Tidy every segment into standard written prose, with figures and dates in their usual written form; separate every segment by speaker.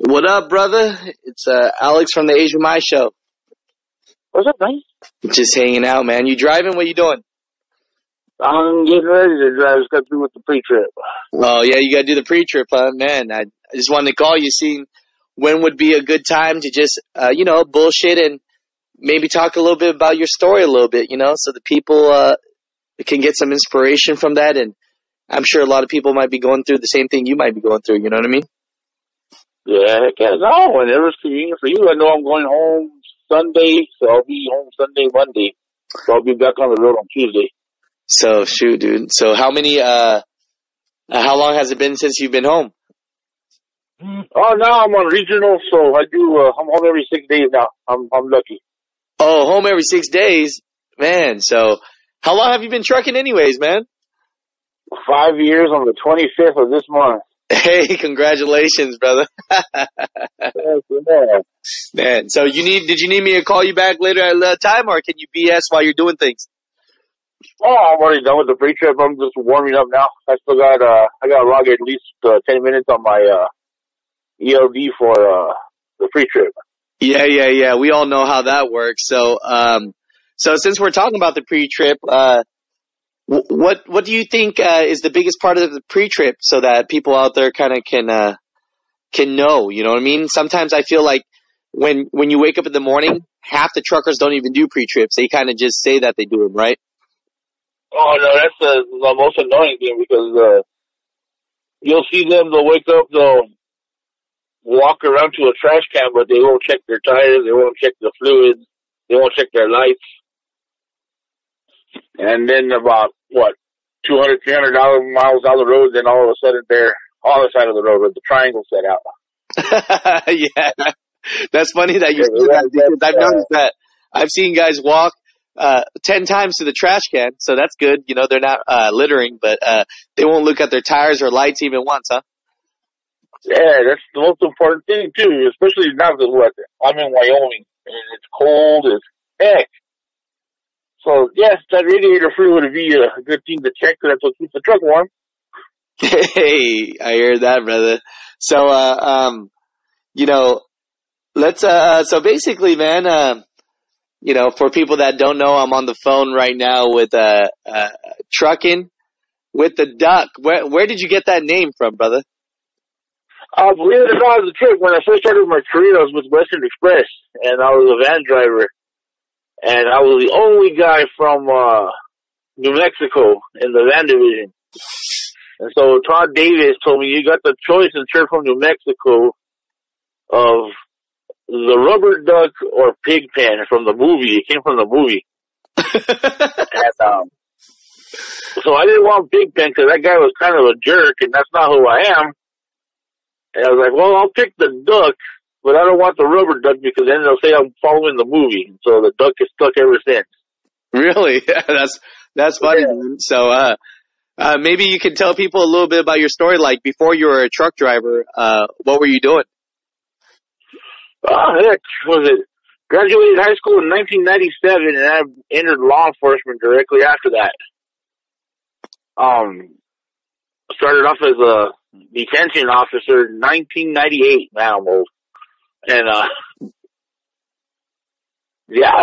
Speaker 1: What up, brother? It's Alex from the Theasianmaishow.
Speaker 2: What's up, man?
Speaker 1: Just hanging out, man. You driving? What you doing?
Speaker 2: I'm getting ready to drive. Just got to do with the pre-trip.
Speaker 1: Oh, yeah, you got to do the pre-trip, huh? Man, I just wanted to call you, seeing when would be a good time to just, bullshit and maybe talk a little bit about your story a little bit, so the people can get some inspiration from that. And I'm sure a lot of people might be going through the same thing you might be going through, you know what I mean?
Speaker 2: Yeah, heck yeah. No, whenever's convenient for you. I know I'm going home Sunday, so I'll be home Sunday, Monday. So I'll be back on the road on Tuesday.
Speaker 1: So, shoot, dude. So how long has it been since you've been home?
Speaker 2: Oh, now I'm on regional, so I'm home every 6 days now. I'm lucky.
Speaker 1: Oh, home every 6 days? Man, so how long have you been trucking anyways, man?
Speaker 2: 5 years on the 25th of this month.
Speaker 1: Hey, congratulations, brother. Man, so did you need me to call you back later at a time, or can you BS while you're doing things?
Speaker 2: Oh, I'm already done with the pre-trip. I'm just warming up now. I still got, I got to log at least 10 minutes on my ELD for the pre-trip.
Speaker 1: Yeah. We all know how that works. So since we're talking about the pre-trip, what do you think is the biggest part of the pre-trip, so that people out there kind of can know? You know what I mean? Sometimes I feel like when you wake up in the morning, half the truckers don't even do pre-trips. They kind of just say that they do them, right?
Speaker 2: Oh no, that's the most annoying thing, because you'll see them. They'll wake up, they'll walk around to a trash can, but they won't check their tires, they won't check the fluids, they won't check their lights. And then about, 200, $300 miles down the road, then all of a sudden they're on the side of the road with the triangle set out.
Speaker 1: Yeah. That's funny that you say that, because I've noticed that. I've seen guys walk 10 times to the trash can, so that's good. They're not littering, but they won't look at their tires or lights even once, huh?
Speaker 2: Yeah, that's the most important thing, too, especially now because I'm in Wyoming, and it's cold as heck. So, yes, that radiator fluid would be a good thing to check, because that's what keeps the truck warm.
Speaker 1: Hey, I hear that, brother. So, so basically, man, for people that don't know, I'm on the phone right now with trucking with the Duck. Where did you get that name from, brother?
Speaker 2: Believe it or not, the trick. When I first started my career, I was with Western Express, and I was a van driver. And I was the only guy from New Mexico in the van division. And so Todd Davis told me, you got the choice in shirt from New Mexico of the rubber duck or Pigpen from the movie. It came from the movie. And so I didn't want Pigpen, because that guy was kind of a jerk, and that's not who I am. And I was like, well, I'll pick the duck, but I don't want the rubber duck, because then they'll say I'm following the movie. So the duck is stuck ever since.
Speaker 1: Really? That's funny, man. So maybe you can tell people a little bit about your story. Like, before you were a truck driver, what were you doing?
Speaker 2: Heck, was it? Graduated high school in 1997, and I entered law enforcement directly after that. Started off as a detention officer in 1998. Man, I'm old. And, I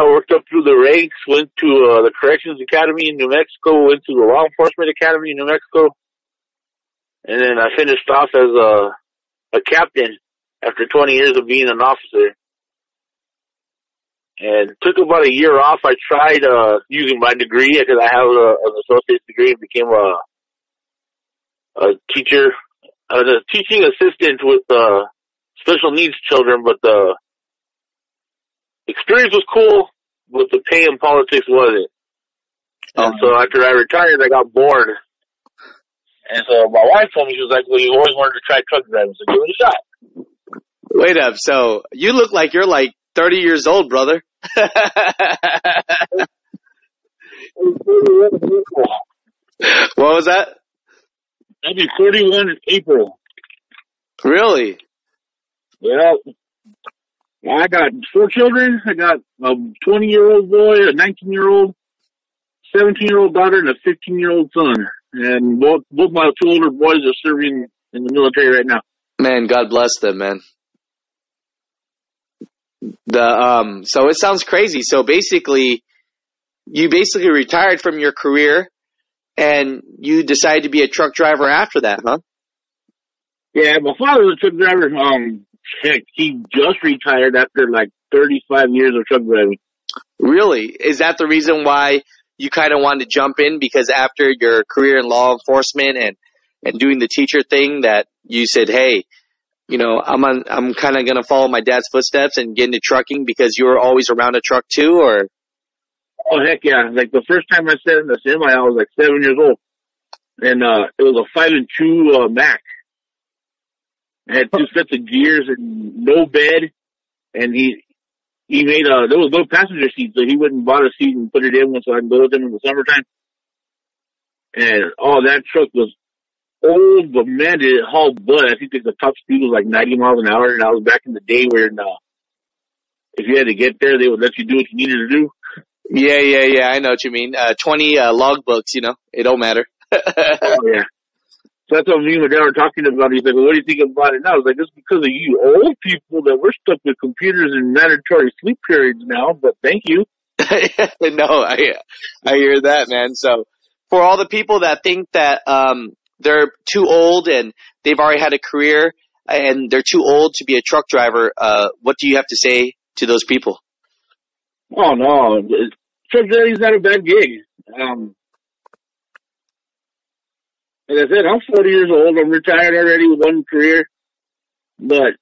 Speaker 2: worked up through the ranks, went to the Corrections Academy in New Mexico, went to the Law Enforcement Academy in New Mexico, and then I finished off as a captain after 20 years of being an officer. And took about a year off. I tried using my degree, because I have an associate's degree, and became a teacher, a teaching assistant with special needs children, but the experience was cool, but the pay in politics wasn't. And so after I retired, I got bored. And so my wife told me, she was like, well, you always wanted to try truck driving, so give it a shot.
Speaker 1: Wait up, so you look like you're like 30 years old, brother. What was that?
Speaker 2: I'll be 31 in April.
Speaker 1: Really?
Speaker 2: Yeah. I got 4 children. I got a 20-year-old boy, a 19-year-old, 17-year-old daughter, and a 15-year-old son. And both my 2 older boys are serving in the military right now.
Speaker 1: Man, God bless them, man. So it sounds crazy. So basically, you basically retired from your career and you decided to be a truck driver after that, huh?
Speaker 2: Yeah, my father was a truck driver. Heck, he just retired after like 35 years of truck driving.
Speaker 1: Really? Is that the reason why you kind of wanted to jump in? Because after your career in law enforcement and doing the teacher thing that you said, hey, I'm kind of going to follow my dad's footsteps and get into trucking because you were always around a truck too, or?
Speaker 2: Oh, heck yeah. Like the first time I sat in the semi, I was like 7 years old. And, it was a 5 and 2, Mac. It had 2 sets of gears and no bed. And he made there was no passenger seat, so he went and bought a seat and put it in so I can go with him in the summertime. And, that truck was old, but man, did it haul butt. I think the top speed was like 90 miles an hour, and I was back in the day where, if you had to get there, they would let you do what you needed to do.
Speaker 1: Yeah. I know what you mean. 20 log books, it don't matter.
Speaker 2: Oh, yeah. So that's what me and my dad were talking about. He's like, well, what do you think about it now? I was like, it's because of you old people that we're stuck with computers and mandatory sleep periods now, but thank you.
Speaker 1: No, I hear that, man. So for all the people that think that they're too old and they've already had a career and they're too old to be a truck driver, what do you have to say to those people?
Speaker 2: Oh, no. Truck driving's not a bad gig. Like I said, I'm 40 years old. I'm retired already with one career. But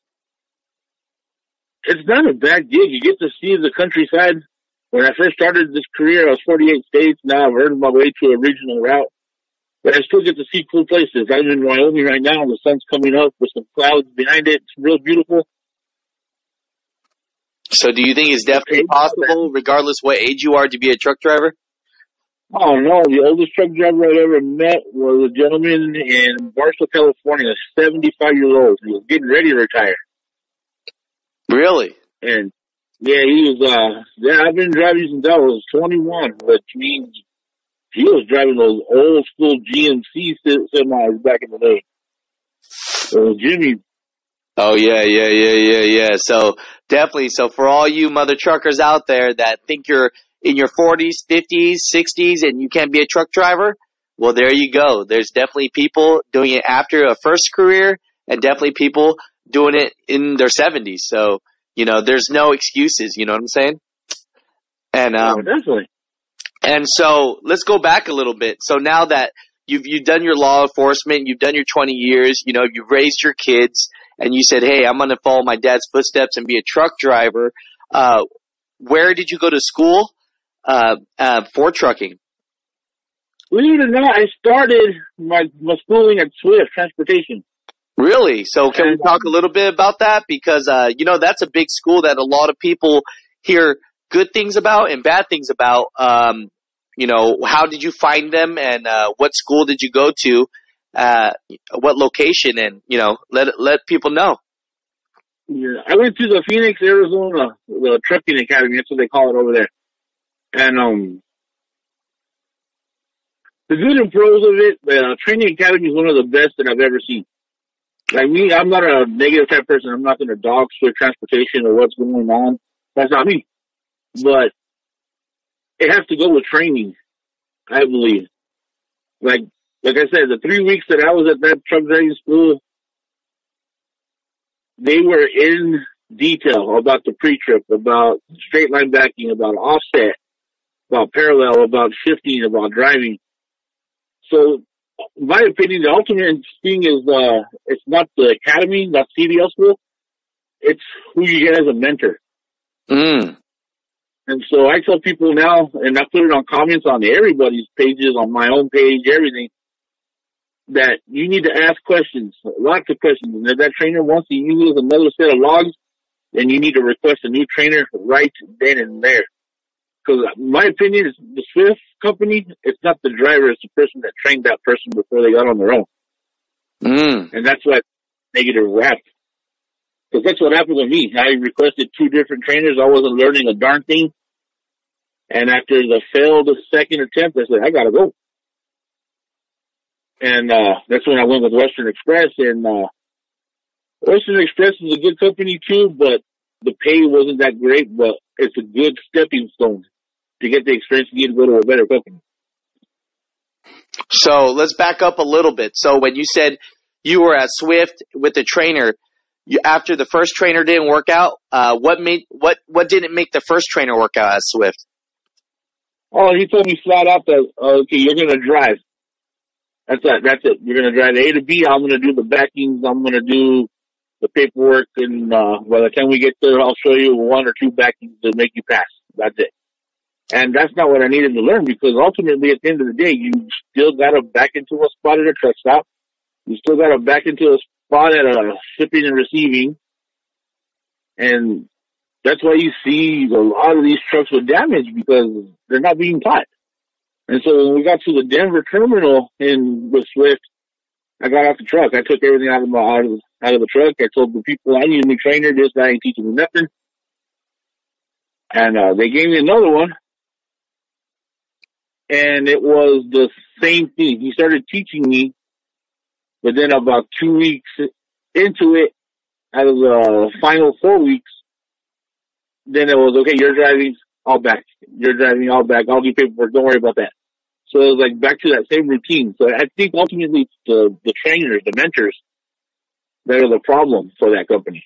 Speaker 2: it's not a bad gig. You get to see the countryside. When I first started this career, I was 48 states. Now I've earned my way to a regional route. But I still get to see cool places. I'm in Wyoming right now, and the sun's coming up with some clouds behind it. It's real beautiful.
Speaker 1: So do you think it's definitely possible, regardless what age you are, to be a truck driver?
Speaker 2: Oh, no. The oldest truck driver I ever met was a gentleman in Barstow, California, 75 years old. He was getting ready to retire.
Speaker 1: Really?
Speaker 2: And, yeah, he was, I've been driving since I was 21, which means he was driving those old school GMC semis back in the day. Jimmy.
Speaker 1: Oh, yeah. So definitely. So for all you mother truckers out there that think you're in your 40s, 50s, 60s, and you can't be a truck driver, well, there you go. There's definitely people doing it after a first career and definitely people doing it in their 70s. So, there's no excuses. You know what I'm saying? And,
Speaker 2: definitely.
Speaker 1: And so let's go back a little bit. So now that you've done your law enforcement, you've done your 20 years, you've raised your kids, and you said, hey, I'm going to follow my dad's footsteps and be a truck driver. Where did you go to school for trucking?
Speaker 2: Believe it or not, I started my schooling at Swift Transportation.
Speaker 1: Really? So can we talk a little bit about that? Because, that's a big school that a lot of people hear good things about and bad things about. How did you find them, and what school did you go to? What location, and let people know.
Speaker 2: Yeah, I went to the Phoenix, Arizona, the trucking academy. That's what they call it over there. And the good and pros of it, the training academy is one of the best that I've ever seen. Like me, I'm not a negative type person. I'm not going to dog Swift Transportation or what's going on. That's not me. But it has to go with training, I believe. Like I said, the 3 weeks that I was at that truck driving school, they were in detail about the pre-trip, about straight line backing, about offset, about parallel, about shifting, about driving. So, in my opinion, the ultimate thing is, it's not the academy, not CDL school. It's who you get as a mentor.
Speaker 1: Mm.
Speaker 2: And so I tell people now, and I put it on comments on everybody's pages, on my own page, everything, that you need to ask questions, lots of questions. And if that trainer wants to use another set of logs, then you need to request a new trainer right then and there. Because my opinion is the Swift company, it's not the driver, it's the person that trained that person before they got on their own.
Speaker 1: Mm.
Speaker 2: And that's why negative rap. Because that's what happened with me. I requested 2 different trainers. I wasn't learning a darn thing. And after the failed second attempt, I said, I gotta go. And that's when I went with Western Express. And Western Express is a good company too, but the pay wasn't that great, but it's a good stepping stone to get the experience you need to go to a better company.
Speaker 1: So let's back up a little bit. So when you said you were at Swift with the trainer, after the first trainer didn't work out, what didn't make the first trainer work out at Swift?
Speaker 2: Oh, he told me flat out that, okay, you're going to drive. That's it. You're going to drive A to B. I'm going to do the backings. I'm going to do the paperwork. And by the time we get there, I'll show you one or two backings to make you pass. That's it. And that's not what I needed to learn, because ultimately, at the end of the day, you still got to back into a spot at a truck stop. You still got to back into a spot at a shipping and receiving. And that's why you see a lot of these trucks with damage, because they're not being taught. And so when we got to the Denver terminal with Swift, I got off the truck. I took everything out of the truck. I told the people, I need a new trainer. This guy ain't teaching me nothing. And they gave me another one. And it was the same thing. He started teaching me, but then about 2 weeks into it, out of the final 4 weeks, then it was, okay, you're driving, all back. You're driving, all back. I'll do paperwork. Don't worry about that. So it was like back to that same routine. So I think ultimately it's the trainers, the mentors, that are the problem for that company.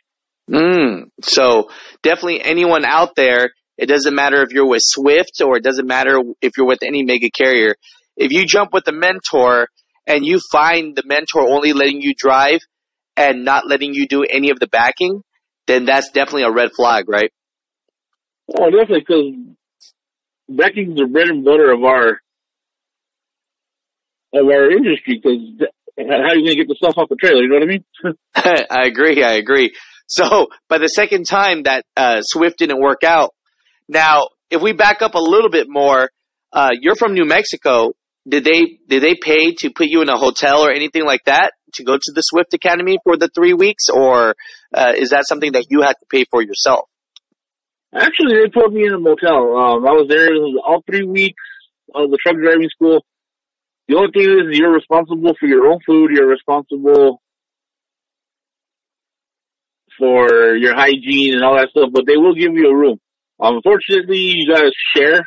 Speaker 1: So definitely anyone out there, it doesn't matter if you're with Swift or it doesn't matter if you're with any mega carrier. If you jump with a mentor and you find the mentor only letting you drive and not letting you do any of the backing, then that's definitely a red flag, right?
Speaker 2: Oh, definitely, because backing is the bread and butter of our industry, because how are you going to get the stuff off the trailer? You know what I mean?
Speaker 1: I agree. So by the second time that Swift didn't work out, now if we back up a little bit more, you're from New Mexico. Did they pay to put you in a hotel or anything like that to go to the Swift Academy for the 3 weeks, or is that something that you had to pay for yourself?
Speaker 2: Actually, they put me in a motel. I was there all 3 weeks of the truck driving school. The only thing is you're responsible for your own food. You're responsible for your hygiene and all that stuff, but they will give you a room. Unfortunately, you got to share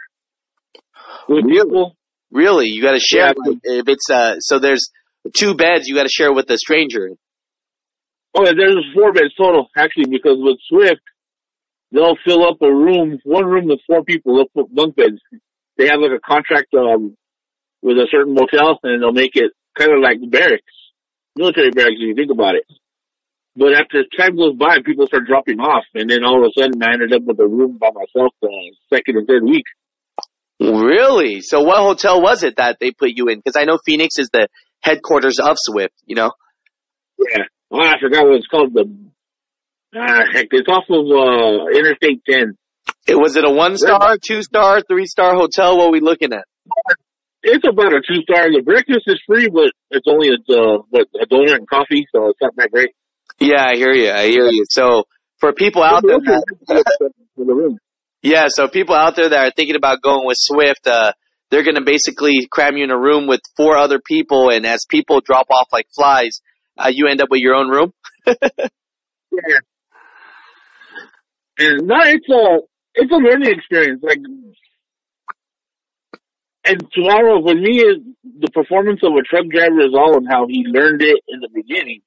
Speaker 2: with people.
Speaker 1: Really? You got to share?
Speaker 2: Yeah.
Speaker 1: If it's so there's 2 beds, you got to share with a stranger.
Speaker 2: Oh, yeah, there's 4 beds total, actually, because with Swift, they'll fill up a room, one room with 4 people. They'll put bunk beds. They have like a contract with a certain motel, and they'll make it kind of like barracks, military barracks, if you think about it. But after time goes by, people start dropping off, and then all of a sudden I ended up with a room by myself the second and third week.
Speaker 1: Really? So what hotel was it that they put you in? Because I know Phoenix is the headquarters of Swift, you know?
Speaker 2: Yeah. Oh, I forgot what it's called. It's off of Interstate 10.
Speaker 1: Was it a 1-star, 2-star, 3-star hotel? What are we looking at?
Speaker 2: It's about a 2-star. The breakfast is free, but it's only a donut and coffee, so it's not that great.
Speaker 1: Yeah, I hear you. So for people out there so people out there that are thinking about going with Swift, they're going to basically cram you in a room with 4 other people, and as people drop off like flies, you end up with your own room.
Speaker 2: Yeah. And no, it's a learning experience. Like, and tomorrow for me, the performance of a truck driver is all on how he learned it in the beginning.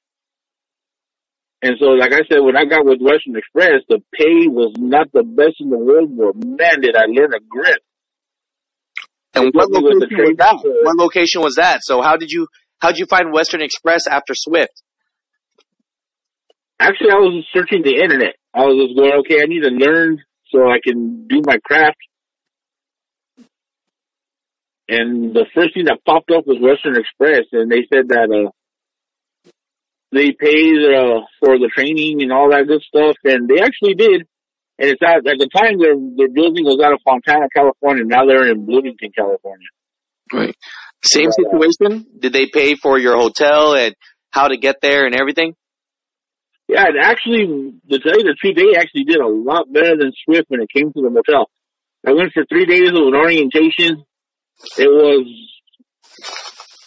Speaker 2: And so, like I said, when I got with Western Express, the pay was not the best in the world, but man, did I learn a grip.
Speaker 1: And what location was that? What location was that? So how'd you find Western Express after Swift?
Speaker 2: Actually, I was searching the internet. I was just going, okay, I need to learn so I can do my craft. And the first thing that popped up was Western Express, and they said that they paid for the training and all that good stuff, and they actually did. And it's at the time their building was out of Fontana, California. Now they're in Bloomington, California.
Speaker 1: Right. Same situation? Did they pay for your hotel and how to get there and everything?
Speaker 2: Yeah, and actually, to tell you the truth, they actually did a lot better than Swift when it came to the motel. I went for 3 days of an orientation. It was,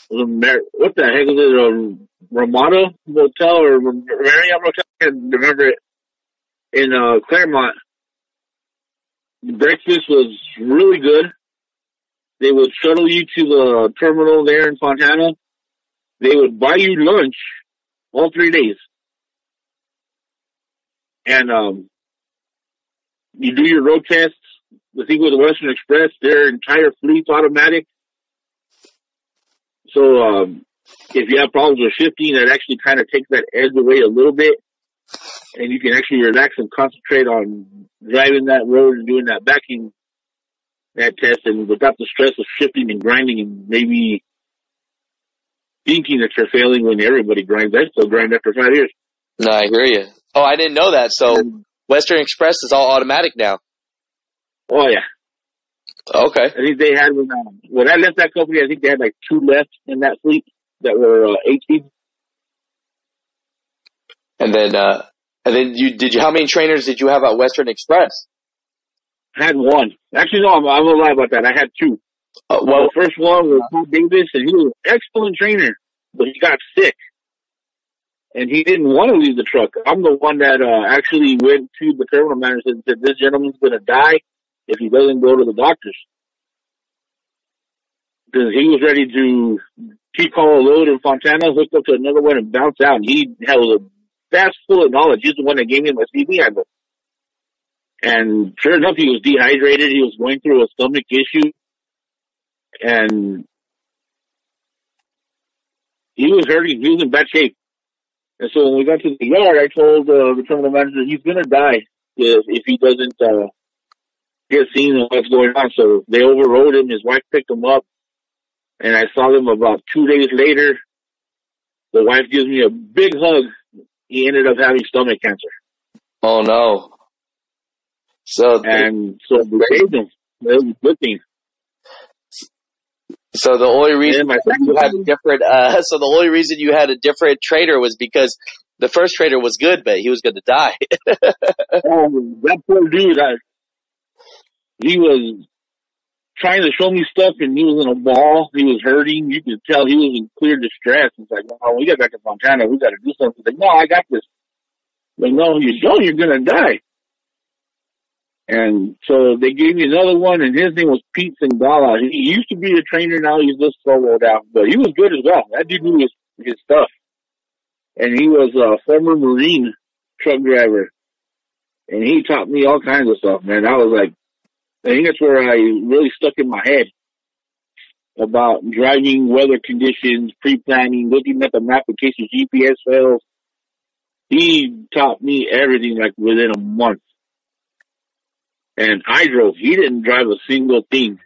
Speaker 2: what the heck is it, a Ramada Motel or Marriott Motel? I can't remember it. in Claremont, breakfast was really good. They would shuttle you to the terminal there in Fontana. They would buy you lunch all 3 days. And you do your road tests. The thing with the Western Express, their entire fleet's automatic. So if you have problems with shifting, that actually kind of takes that edge away a little bit. And you can actually relax and concentrate on driving that road and doing that backing, that test, and without the stress of shifting and grinding and maybe thinking that you're failing when everybody grinds. I still grind after 5 years.
Speaker 1: No, I hear you. Oh, I didn't know that. So Western Express is all automatic now.
Speaker 2: Oh, yeah.
Speaker 1: Okay.
Speaker 2: I think they had, when I left that company, I think they had like 2 left in that fleet that were 18.
Speaker 1: And then how many trainers did you have at Western Express?
Speaker 2: I had 1. Actually, no, I'm gonna lie about that. I had 2. The first one was Paul Davis, and he was an excellent trainer, but he got sick. And he didn't want to leave the truck. I'm the one that actually went to the terminal manager and said, this gentleman's going to die if he doesn't go to the doctors. Because he was ready to keep all a load in Fontana, hook up to another one, and bounce out. And he had a vast full of knowledge. He's the one that gave me my CV handle. And sure enough, he was dehydrated. He was going through a stomach issue. And he was hurting. He was in bad shape. And so when we got to the yard, I told the terminal manager he's going to die if he doesn't get seen of what's going on. So they overrode him. His wife picked him up. And I saw them about 2 days later. The wife gives me a big hug. He ended up having stomach cancer.
Speaker 1: Oh, no. So
Speaker 2: we saved him. That was a good thing.
Speaker 1: So the only reason you had a different trainer was because the first trainer was good, but he was going to die.
Speaker 2: That poor dude, he was trying to show me stuff, and he was in a ball. He was hurting. You could tell he was in clear distress. It's like, oh, we got back to Montana. We got to do something. He's like, no, I got this. Like, no, you don't. You're going to die. And so they gave me another one, and his name was Pete Singala. He used to be a trainer. Now he's just soloed out, but he was good as well. That dude knew his stuff. And he was a former Marine truck driver. And he taught me all kinds of stuff, man. I was like, I think that's where I really stuck in my head about driving, weather conditions, pre-planning, looking at the map in case your GPS fails. He taught me everything like within a month. And I drove. He didn't drive a single thing.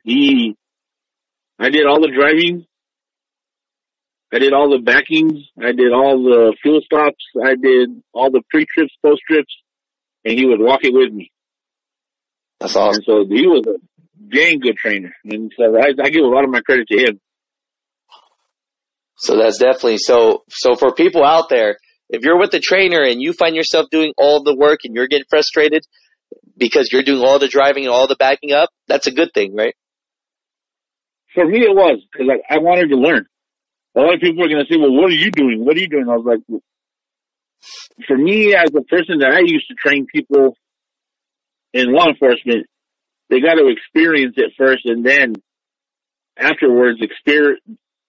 Speaker 2: I did all the driving. I did all the backings. I did all the fuel stops. I did all the pre-trips, post-trips. And he would walk it with me.
Speaker 1: That's awesome.
Speaker 2: And so he was a dang good trainer. And so I give a lot of my credit to him.
Speaker 1: So that's definitely, so for people out there, if you're with a trainer and you find yourself doing all the work and you're getting frustrated because you're doing all the driving and all the backing up, that's a good thing, right?
Speaker 2: For me, it was, because I wanted to learn. A lot of people are going to say, well, what are you doing? What are you doing? I was like, for me, as a person that I used to train people in law enforcement, they got to experience it first, and then afterwards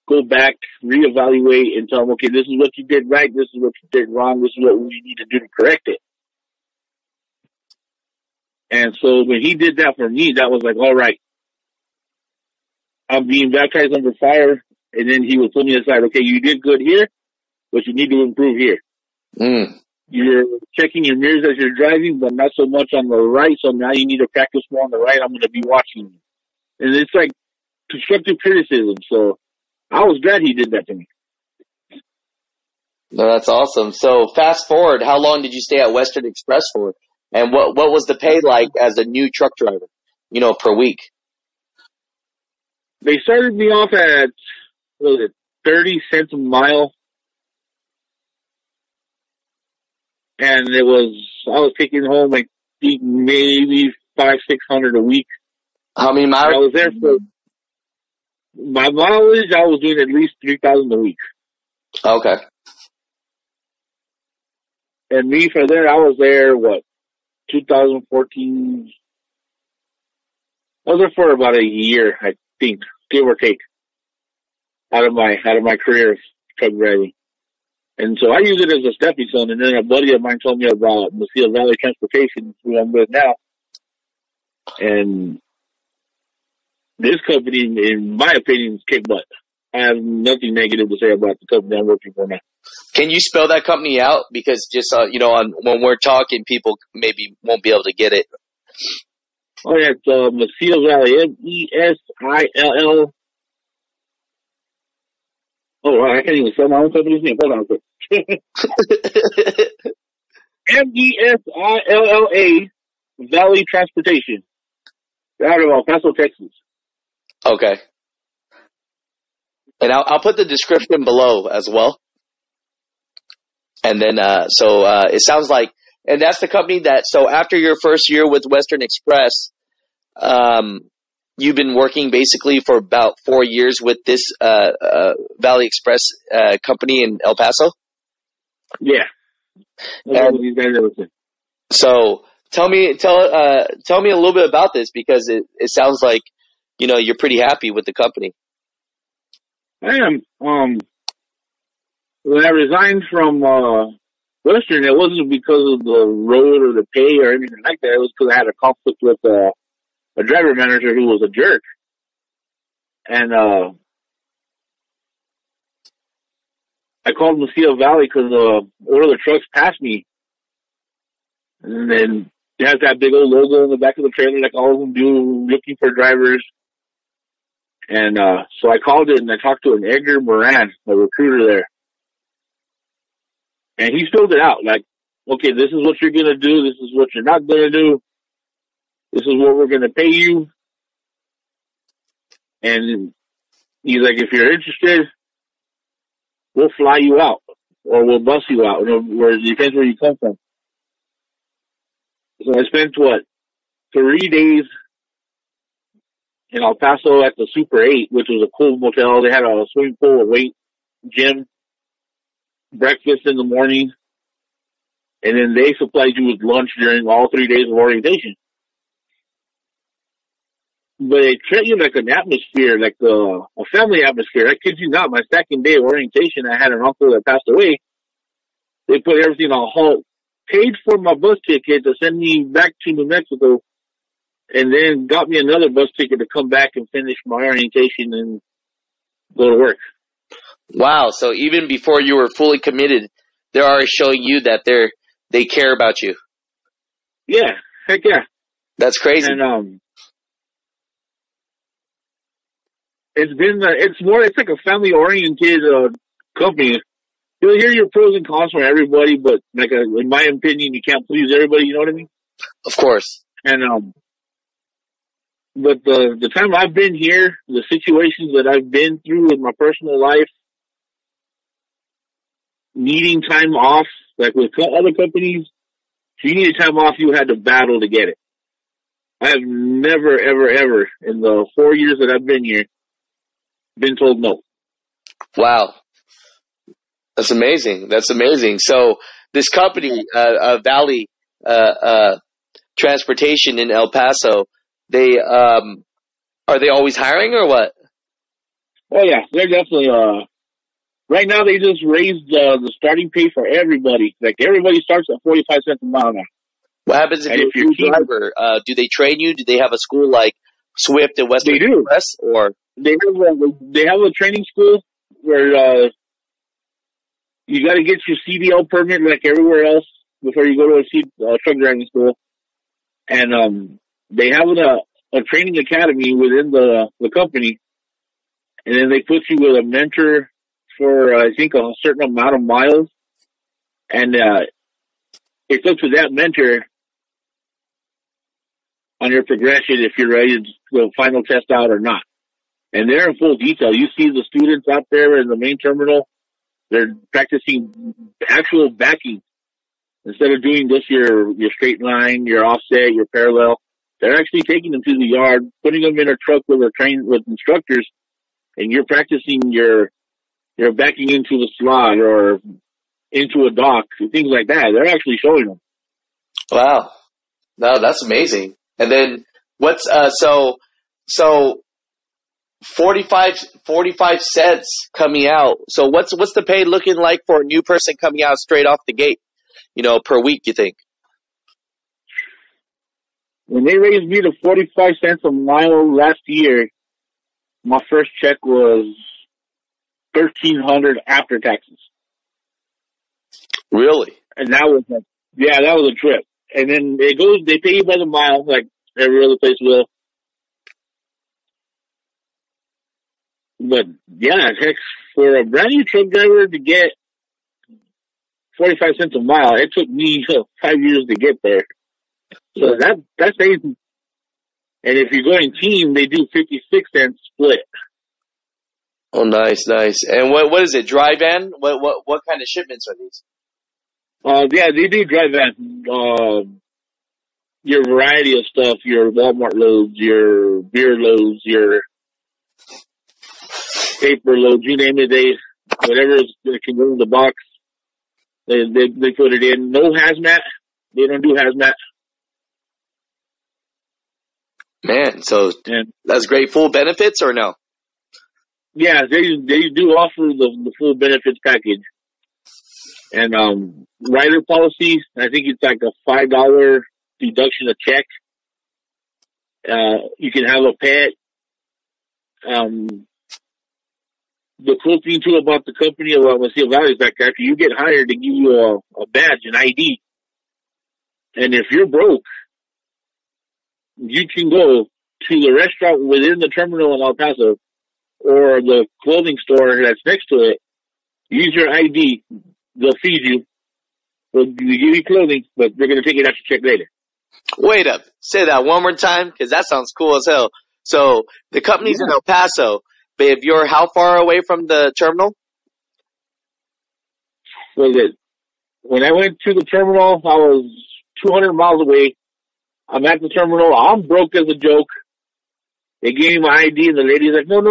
Speaker 2: go back, reevaluate, and tell them, okay, this is what you did right, this is what you did wrong, this is what we need to do to correct it. And so when he did that for me, that was like, all right, I'm being baptized under fire, and then he would put me aside, okay, you did good here, but you need to improve here. You're checking your mirrors as you're driving, but not so much on the right, so now you need to practice more on the right. I'm going to be watching you. And it's like constructive criticism, so I was glad he did that to me.
Speaker 1: No, that's awesome. So fast forward, how long did you stay at Western Express for? And what was the pay like as a new truck driver, per week?
Speaker 2: They started me off at, 30 cents a mile. And I was taking home like maybe 500-600 a week.
Speaker 1: How many miles?
Speaker 2: I was there for my mileage. I was doing at least 3,000 a week.
Speaker 1: Okay.
Speaker 2: And me for there, I was there 2014. I was there for about a year, I think, give or take, out of my career of truck driving. And so I use it as a stepping stone. And then a buddy of mine told me about Mesilla Valley Transportation, who I'm with now. And this company, in my opinion, is kick butt. I have nothing negative to say about the company I'm working for now.
Speaker 1: Can you spell that company out? Because just, when we're talking, people maybe won't be able to get it.
Speaker 2: Oh, yeah, it's Mesilla Valley, Mesill. Oh, I can't even spell my own company's name. Hold on a quick. Mesilla Valley Transportation. They're out of El Paso, Texas.
Speaker 1: Okay. And I'll put the description below as well. And then, it sounds like, and that's the company that, so after your first year with Western Express, you've been working basically for about 4 years with this, Valley Express, company in El Paso?
Speaker 2: Yeah.
Speaker 1: So tell me a little bit about this, because it sounds like, you're pretty happy with the company.
Speaker 2: I am. When I resigned from Western, it wasn't because of the road or the pay or anything like that. It was because I had a conflict with a driver manager who was a jerk. And I called Mesilla Valley because one of the trucks passed me. And then it has that big old logo in the back of the trailer like all of them do, looking for drivers. And so I called it and I talked to an Edgar Moran, a recruiter there. And he spelled it out like, okay, this is what you're going to do. This is what you're not going to do. This is what we're going to pay you. And he's like, if you're interested, we'll fly you out or we'll bus you out. It depends where you come from. So I spent, 3 days in El Paso at the Super 8, which was a cool motel. They had a swimming pool, a weight gym, breakfast in the morning, and then they supplied you with lunch during all 3 days of orientation. But they treat you like an atmosphere, like a family atmosphere. I kid you not, my second day of orientation, I had an uncle that passed away. They put everything on hold, paid for my bus ticket to send me back to New Mexico, and then got me another bus ticket to come back and finish my orientation and go to work.
Speaker 1: Wow. So even before you were fully committed, they're already showing you that they care about you.
Speaker 2: Yeah. Heck yeah.
Speaker 1: That's crazy.
Speaker 2: And, it's like a family oriented, company. You'll hear your pros and cons from everybody, but like, in my opinion, you can't please everybody. You know what I mean?
Speaker 1: Of course.
Speaker 2: And, but the time I've been here, the situations that I've been through in my personal life, needing time off, like with other companies, if you needed time off, you had to battle to get it. I have never, ever, ever, in the 4 years that I've been here, been told no.
Speaker 1: Wow. That's amazing. That's amazing. So this company, Valley, Transportation in El Paso, they, are they always hiring or what?
Speaker 2: Oh yeah, they're definitely, right now they just raised, the starting pay for everybody. Like everybody starts at 45 cents a mile now.
Speaker 1: What happens if you're a driver? Do they train you? Do they have a school like Swift and Western Express, or
Speaker 2: they have a training school where you got to get your CDL permit like everywhere else before you go to a truck driving school, and they have a training academy within the company, and then they put you with a mentor for I think a certain amount of miles, and it's up to that mentor on your progression if you're ready to go final test out or not. And they're in full detail. You see the students out there in the main terminal, they're practicing actual backing. Instead of doing just your straight line, your offset, your parallel, they're actually taking them to the yard, putting them in a truck with instructors, and you're practicing your backing into the slot or into a dock, things like that. They're actually showing them.
Speaker 1: Wow. No, that's amazing. And then what's so 45 cents coming out. So what's the pay looking like for a new person coming out straight off the gate? Per week, you think?
Speaker 2: When they raised me to 45 cents a mile last year, my first check was $1,300 after taxes.
Speaker 1: Really?
Speaker 2: And that was a trip. And then they pay you by the mile, like every other place will. But yeah, heck, for a brand new truck driver to get 45 cents a mile, it took me 5 years to get there. So that's easy. And if you're going team, they do 56 cents split.
Speaker 1: Oh, nice. And what is it? Dry van? What kind of shipments are these?
Speaker 2: Yeah, they do dry van. Your variety of stuff, your Walmart loads, your beer loads, your paper loads, you name it, whatever can go in the box, they put it in. No hazmat. They don't do hazmat.
Speaker 1: Man, so that's great. Full benefits or no?
Speaker 2: Yeah, they do offer the full benefits package. And rider policy, I think it's like a $5 deduction a check. You can have a pet. The cool thing too about the company of Mesilla Valley is that after you get hired, they give you a badge, an ID. And if you're broke, you can go to the restaurant within the terminal in El Paso or the clothing store that's next to it. Use your ID. They'll feed you. They'll give you clothing, but they're going to take it out your check later.
Speaker 1: Wait up. Say that one more time, because that sounds cool as hell. So the company's in El Paso, but if you're how far away from the terminal?
Speaker 2: When I went to the terminal, I was 200 miles away. I'm at the terminal. I'm broke as a joke. They gave me my ID, and the lady's like, no.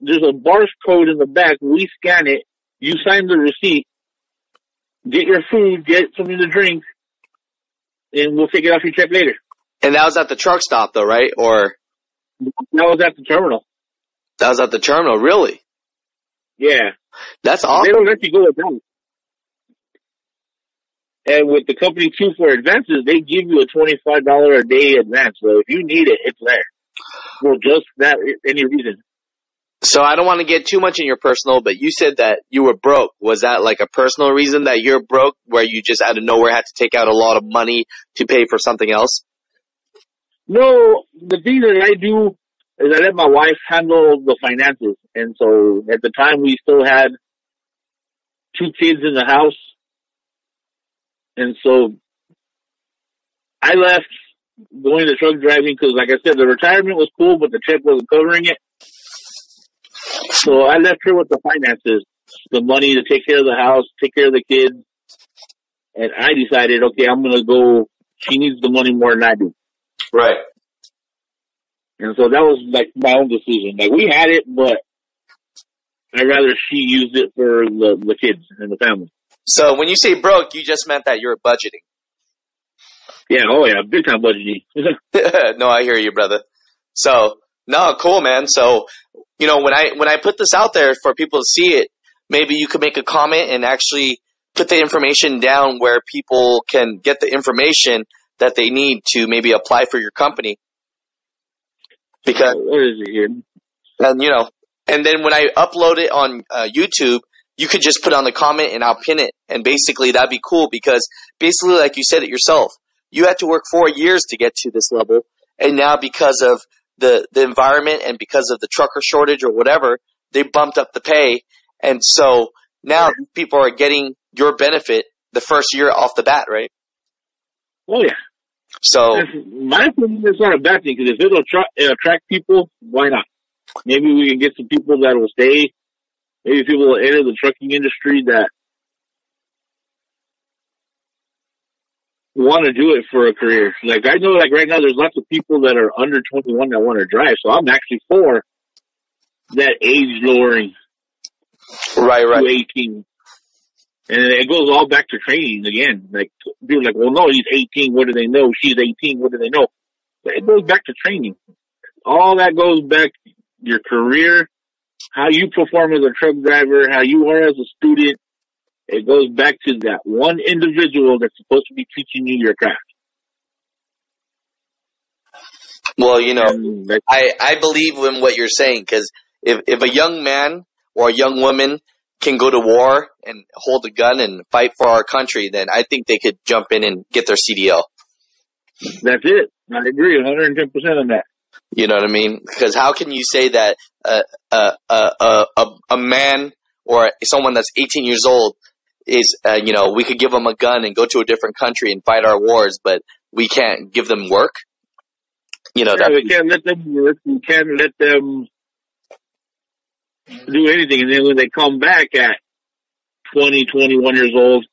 Speaker 2: There's a barcode in the back. We scan it. You sign the receipt. Get your food. Get something to drink. And we'll take it off your check later.
Speaker 1: And that was at the truck stop, though, right? Or
Speaker 2: that was at the terminal.
Speaker 1: That was at the terminal, really?
Speaker 2: Yeah.
Speaker 1: That's awesome.
Speaker 2: They don't let you go without. And with the company, too, for advances, they give you a $25 a day advance. So if you need it, it's there. For just that, any reason.
Speaker 1: So I don't want to get too much in your personal, but you said that you were broke. Was that like a personal reason that you're broke, where you just out of nowhere had to take out a lot of money to pay for something else?
Speaker 2: No, the thing that I do is I let my wife handle the finances. And so at the time we still had 2 kids in the house. And so I left going to truck driving because, like I said, the retirement was cool, but the check wasn't covering it. So I left her with the finances, the money to take care of the house, take care of the kids. And I decided, okay, I'm going to go. She needs the money more than I do.
Speaker 1: Right.
Speaker 2: And so that was like my own decision. Like we had it, but I'd rather she used it for the kids and the family.
Speaker 1: So when you say broke, you just meant that you're budgeting.
Speaker 2: Yeah, big time budgeting.
Speaker 1: No, I hear you, brother. So, no, cool, man. So, when I put this out there for people to see it, maybe you could make a comment and actually put the information down where people can get the information that they need to maybe apply for your company. Because,
Speaker 2: what is it here?
Speaker 1: And then when I upload it on YouTube, you could just put on the comment and I'll pin it. And basically that'd be cool because basically, like you said it yourself, you had to work 4 years to get to this level. And now because of the environment and because of the trucker shortage or whatever, they bumped up the pay. And so now people are getting your benefit the first year off the bat, right?
Speaker 2: Oh, yeah.
Speaker 1: So
Speaker 2: my opinion, it's not a bad thing because if it'll attract people, why not? Maybe we can get some people that will stay. Maybe people will enter the trucking industry that want to do it for a career. Like I know, like right now, there's lots of people that are under 21 that want to drive. So I'm actually for that age lowering.
Speaker 1: Right.
Speaker 2: To 18. And it goes all back to training again. Like, people are like, well, no, he's 18. What do they know? She's 18. What do they know? But it goes back to training. All that goes back to your career, how you perform as a truck driver, how you are as a student. It goes back to that one individual that's supposed to be teaching you your craft.
Speaker 1: Well, I believe in what you're saying, because if a young man or a young woman can go to war and hold a gun and fight for our country, then I think they could jump in and get their CDL.
Speaker 2: That's it. I agree 110% on that.
Speaker 1: You know what I mean? Because how can you say that a man or someone that's 18 years old is, we could give them a gun and go to a different country and fight our wars, but we can't give them work? We
Speaker 2: can't let them work. We can't let them do anything. And then when they come back at 20, 21 years old,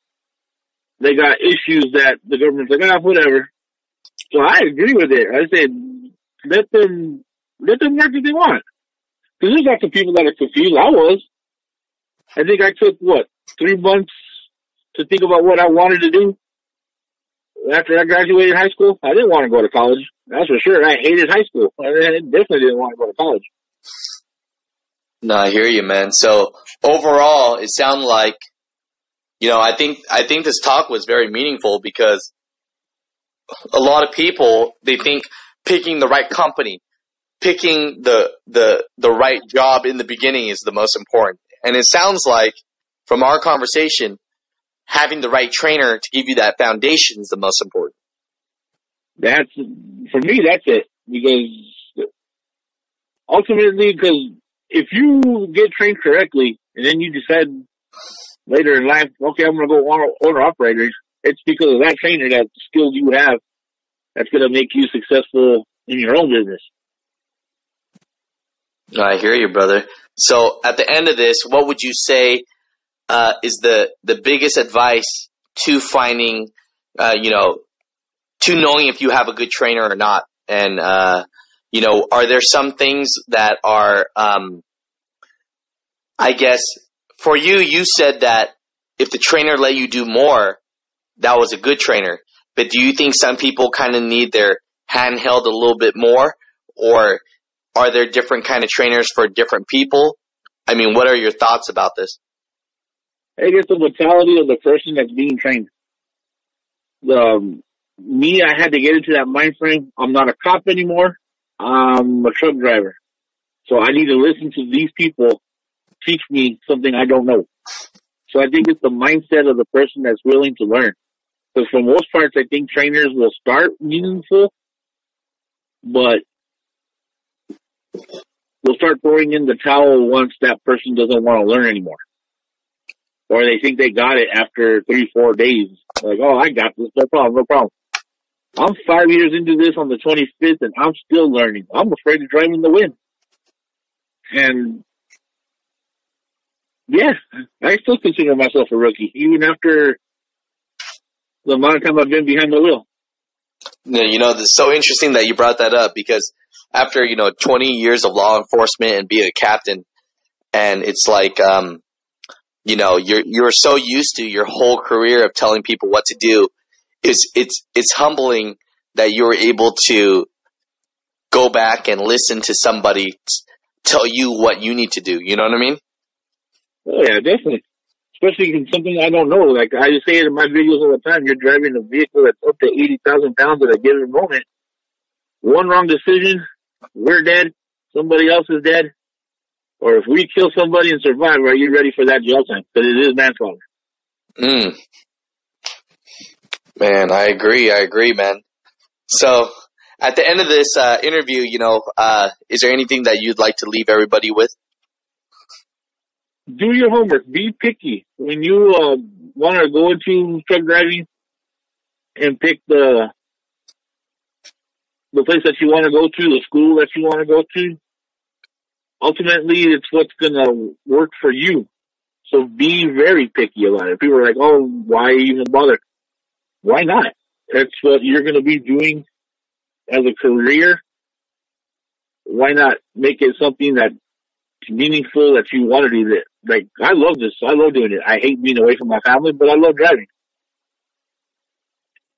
Speaker 2: they got issues that the government's like, whatever. So I agree with it. I said, let them work if they want. Because there's lots of people that are confused. I was. I think I took, 3 months to think about what I wanted to do after I graduated high school. I didn't want to go to college. That's for sure. I hated high school. I definitely didn't want to go to college.
Speaker 1: No, I hear you, man. So overall, it sounded like, I think this talk was very meaningful, because a lot of people, they think picking the right company, picking the right job in the beginning is the most important. And it sounds like, from our conversation, having the right trainer to give you that foundation is the most important.
Speaker 2: For me, that's it. Because ultimately, if you get trained correctly and then you decide later in life, okay, I'm going to go owner operators, it's because of that trainer, that skills you have, that's going to make you successful in your own business.
Speaker 1: I hear you, brother. So at the end of this, what would you say is the biggest advice to finding, to knowing if you have a good trainer or not? And, are there some things that are, I guess, for you said that if the trainer let you do more, that was a good trainer. But do you think some people kind of need their hand held a little bit more? Or are there different kind of trainers for different people? I mean, what are your thoughts about this?
Speaker 2: I guess the mentality of the person that's being trained. Me, I had to get into that mind frame. I'm not a cop anymore. I'm a truck driver. So I need to listen to these people teach me something I don't know. So I think it's the mindset of the person that's willing to learn. Because for most parts, I think trainers will start meaningful, but they'll start throwing in the towel once that person doesn't want to learn anymore. Or they think they got it after 3-4 days. Like, oh, I got this. No problem. I'm 5 years into this on the 25th, and I'm still learning. I'm afraid of driving the wind. And, yeah, I still consider myself a rookie, even after the amount of time I've been behind the wheel.
Speaker 1: It's so interesting that you brought that up, because after, 20 years of law enforcement and being a captain, and it's like, you're so used to your whole career of telling people what to do. It's humbling that you're able to go back and listen to somebody tell you what you need to do. You know what I mean?
Speaker 2: Oh yeah, definitely. Especially in something I don't know. Like I say it in my videos all the time, you're driving a vehicle that's up to 80,000 pounds at a given moment. One wrong decision, we're dead. Somebody else is dead. Or if we kill somebody and survive, are you ready for that jail time? Because it is manslaughter.
Speaker 1: Man, I agree, man. So, at the end of this interview, is there anything that you'd like to leave everybody with?
Speaker 2: Do your homework. Be picky. When you want to go into truck driving and pick the place that you want to go to, the school that you want to go to, ultimately it's what's going to work for you. So be very picky about it. People are like, oh, why even bother? Why not? That's what you're going to be doing as a career. Why not make it something that meaningful that you want to do this. Like, I love this. I love doing it. I hate being away from my family, but I love driving.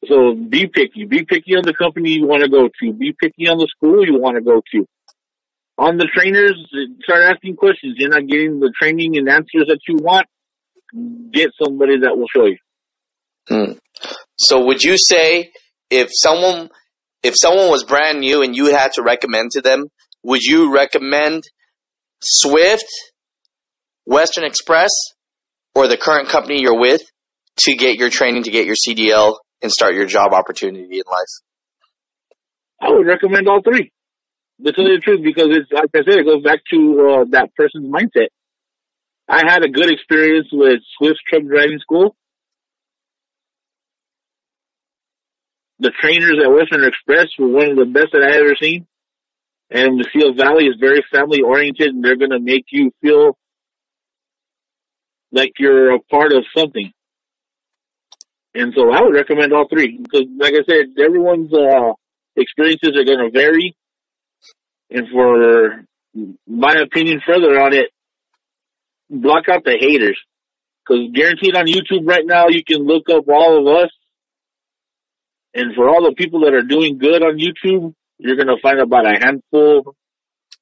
Speaker 2: So be picky. Be picky on the company you want to go to. Be picky on the school you want to go to. On the trainers, start asking questions. You're not getting the training and answers that you want. Get somebody that will show you.
Speaker 1: So would you say if someone was brand new and you had to recommend to them, would you recommend Swift, Western Express, or the current company you're with to get your training, to get your CDL, and start your job opportunity in life?
Speaker 2: I would recommend all three. To tell you the truth, because it's, like I said, it goes back to that person's mindset. I had a good experience with Swift Truck Driving School. The trainers at Western Express were one of the best that I ever seen. And Mesilla Valley is very family oriented, and they're going to make you feel like you're a part of something. And so I would recommend all three because, like I said, everyone's experiences are going to vary. And for my opinion further on it, block out the haters. Because guaranteed on YouTube right now, you can look up all of us. And for all the people that are doing good on YouTube, you're going to find about a handful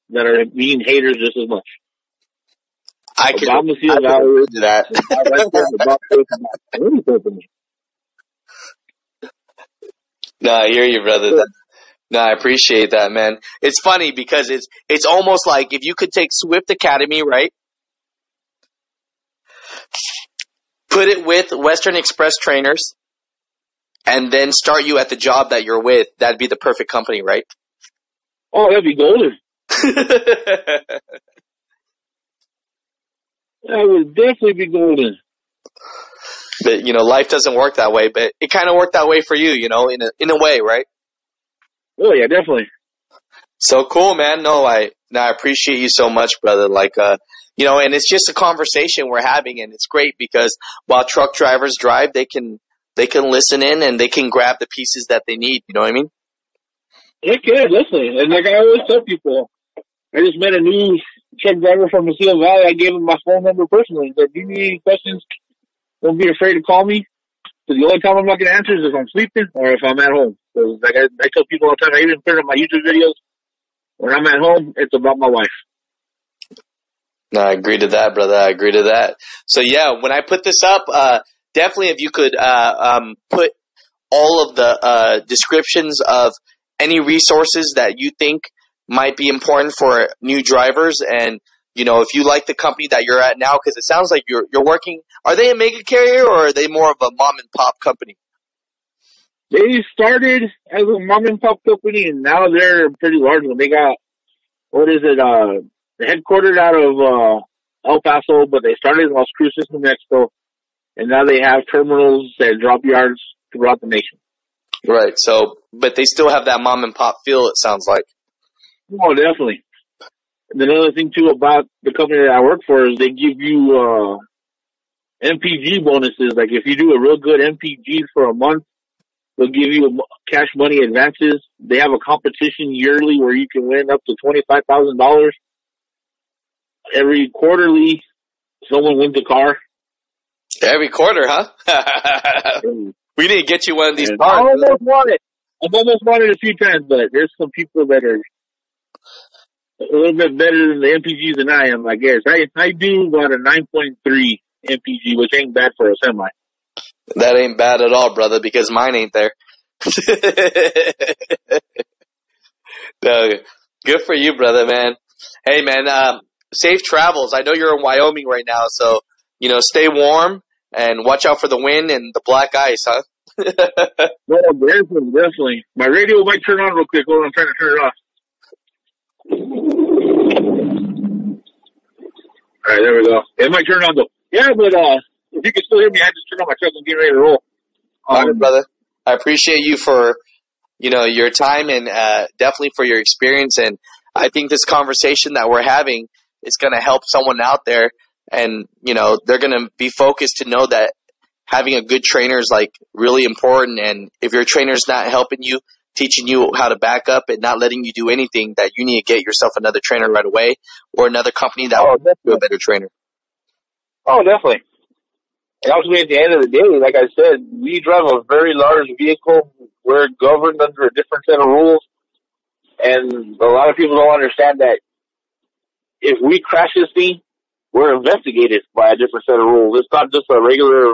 Speaker 2: that are being haters just as much.
Speaker 1: I can agree to that. No, I hear you, brother. No, I appreciate that, man. It's funny because it's almost like if you could take Swift Academy, right? Put it with Western Express trainers, and then start you at the job that you're with. That'd be the perfect company, right?
Speaker 2: Oh, that'd be golden. That would definitely be golden.
Speaker 1: But, life doesn't work that way, but it kind of worked that way for you, in a way, right?
Speaker 2: Oh, yeah, definitely.
Speaker 1: So cool, man. No, I appreciate you so much, brother. And it's just a conversation we're having, and it's great because while truck drivers drive, they can listen in and they can grab the pieces that they need. You know what I mean?
Speaker 2: Heck yeah, definitely. And like I always tell people, I just met a new truck driver from Mesilla Valley. I gave him my phone number personally. He said, "Do you need any questions? Don't be afraid to call me. Because the only time I'm not going to answer is if I'm sleeping or if I'm at home." So like I tell people all the time, I even put it on my YouTube videos. When I'm at home, it's about my wife.
Speaker 1: No, I agree to that, brother. I agree to that. So yeah, when I put this up, definitely if you could put all of the descriptions of any resources that you think might be important for new drivers, and if you like the company that you're at now, because it sounds like you're working. Are they a mega carrier or are they more of a mom and pop company?
Speaker 2: They started as a mom and pop company, and now they're a pretty large one. They got they're headquartered out of El Paso, but they started in Las Cruces, New Mexico, and now they have terminals and drop yards throughout the nation.
Speaker 1: Right. So, but they still have that mom and pop feel, it sounds like.
Speaker 2: Oh, definitely. And another thing too about the company that I work for is they give you MPG bonuses. Like if you do a real good MPG for a month, they'll give you cash money advances. They have a competition yearly where you can win up to $25,000. Every quarterly, someone wins a car.
Speaker 1: Every quarter, huh? We need to get you one of these cars.
Speaker 2: I almost won it. I've almost won it a few times, but there's some people that are a little bit better than the MPGs than I am, I guess. I do about a 9.3 MPG, which ain't bad for a semi.
Speaker 1: That ain't bad at all, brother, because mine ain't there. No, good for you, brother, man. Hey, man, safe travels. I know you're in Wyoming right now, so, stay warm and watch out for the wind and the black ice, huh?
Speaker 2: No, definitely. My radio might turn on real quick. Hold on, I'm trying to turn it off. All right, there we go. It might turn on though. Yeah, but if you can still hear me, I just turned on my truck and get ready to roll.
Speaker 1: All right, brother. I appreciate you for, your time and definitely for your experience. And I think this conversation that we're having is going to help someone out there. And, they're going to be focused to know that having a good trainer is really important. And if your trainer's not helping you, then teaching you how to back up and not letting you do anything, that you need to get yourself another trainer right away, or another company that will make you a better trainer.
Speaker 2: Oh, definitely. And ultimately, at the end of the day, like I said, we drive a very large vehicle. We're governed under a different set of rules. And a lot of people don't understand that if we crash this thing, we're investigated by a different set of rules. It's not just a regular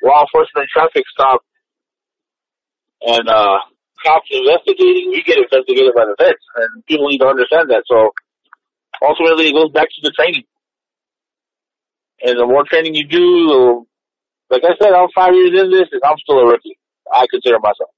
Speaker 2: law enforcement traffic stop and cops investigating. We get investigated by the vets, and people need to understand that. So ultimately, it goes back to the training. And the more training you do, like I said, I'm 5 years in this, and I'm still a rookie. I consider myself.